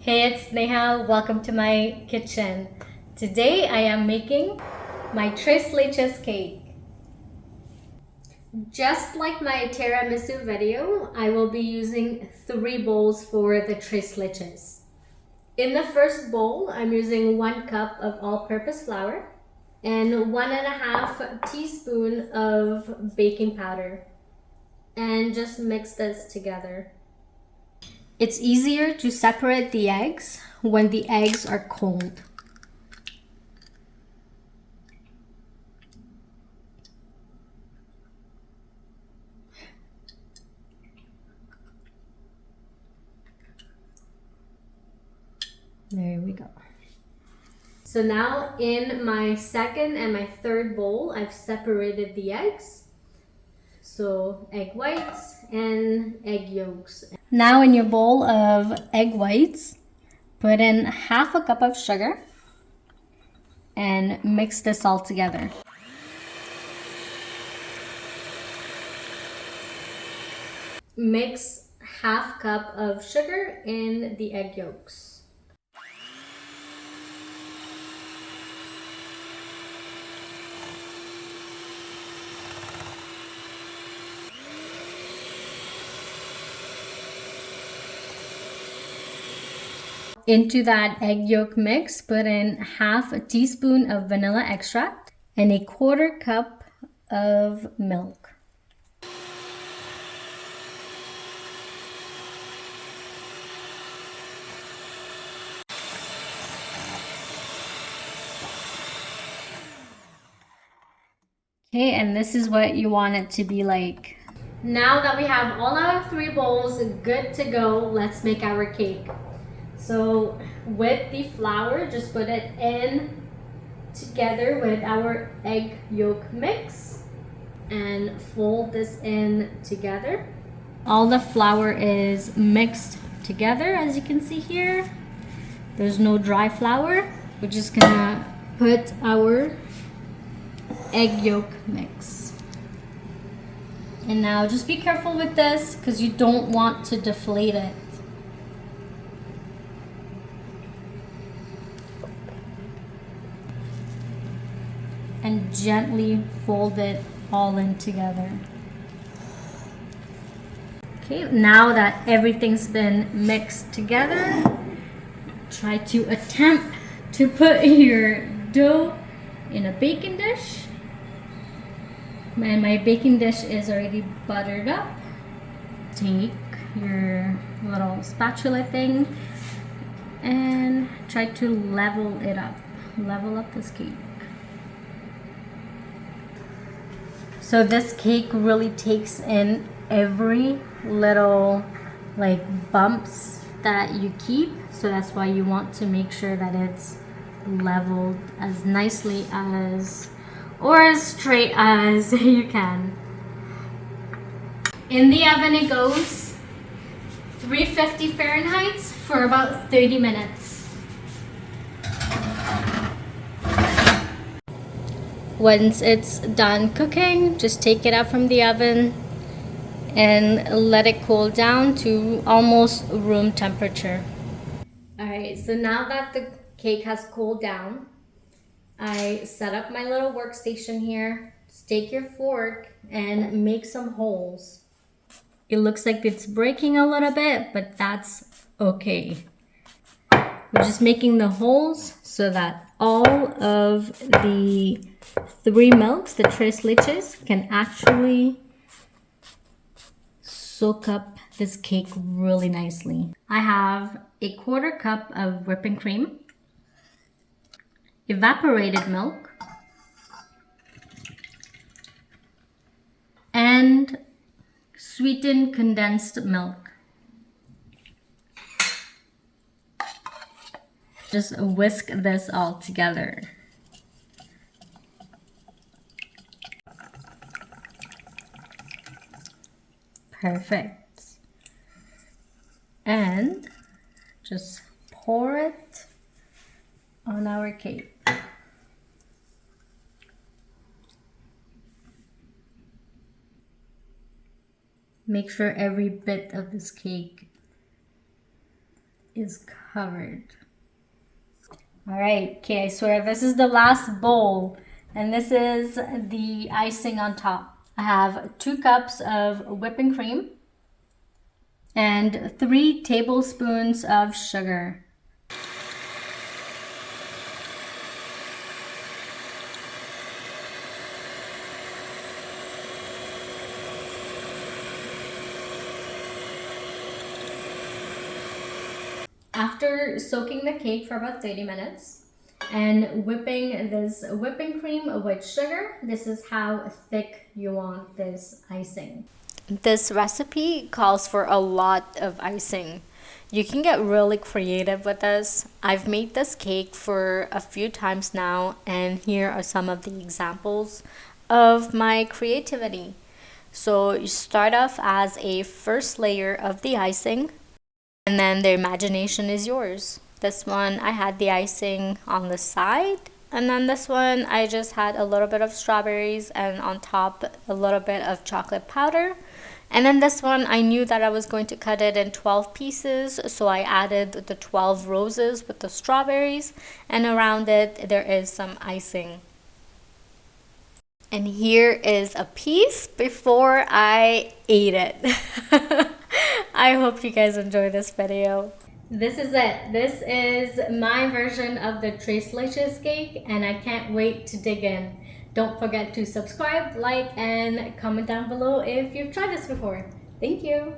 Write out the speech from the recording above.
Hey, it's Neha. Welcome to my kitchen. Today I am making my Leches cake. Just like my tiramisu video, I will be using 3 bowls for the Leches. In the first bowl, I'm using 1 cup of all-purpose flour and 1.5 teaspoon of baking powder. And just mix this together. It's easier to separate the eggs when the eggs are cold. There we go. So now in my second and my third bowl, I've separated the eggs. So egg whites and egg yolks. Now in your bowl of egg whites, put in 1/2 cup of sugar and mix this all together. Mix 1/2 cup of sugar in the egg yolks. Into that egg yolk mix, put in 1/2 teaspoon of vanilla extract and 1/4 cup of milk. Okay, and this is what you want it to be like. Now that we have all our 3 bowls good to go, let's make our cake. So with the flour, just put it in together with our egg yolk mix and fold this in together. All the flour is mixed together, as you can see here. There's no dry flour. We're just gonna put our egg yolk mix. And now just be careful with this because you don't want to deflate it. And gently fold it all in together. Okay, now that everything's been mixed together, try to attempt to put your dough in a baking dish. And my baking dish is already buttered up. Take your little spatula thing and try to level it up. Level up this cake. So this cake really takes in every little bumps that you keep. So that's why you want to make sure that it's leveled as nicely as or as straight as you can. In the oven it goes, 350 Fahrenheit for about 30 minutes. Once it's done cooking, just take it out from the oven and let it cool down to almost room temperature. Alright, so now that the cake has cooled down, I set up my little workstation here. Just take your fork and make some holes. It looks like it's breaking a little bit, but that's okay. We're just making the holes so that all of the 3 milks, the 3 leches, can actually soak up this cake really nicely. I have 1/4 cup of whipping cream, evaporated milk, and sweetened condensed milk. Just whisk this all together. Perfect. And just pour it on our cake. Make sure every bit of this cake is covered. All right, okay, I swear this is the last bowl, and this is the icing on top. I have 2 cups of whipping cream and 3 tablespoons of sugar. After soaking the cake for about 30 minutes and whipping this whipping cream with sugar, this is how thick you want this icing. This recipe calls for a lot of icing. You can get really creative with this. I've made this cake for a few times now, and here are some of the examples of my creativity. So you start off as a first layer of the icing, and then the imagination is yours. This one, I had the icing on the side. And then this one, I just had a little bit of strawberries and on top a little bit of chocolate powder. And then this one, I knew that I was going to cut it in 12 pieces. So I added the 12 roses with the strawberries. And around it, there is some icing. And here is a piece before I ate it. I hope you guys enjoy this video. This is it. This is my version of the Tres Leches cake, and I can't wait to dig in. Don't forget to subscribe, like, and comment down below if you've tried this before. Thank you.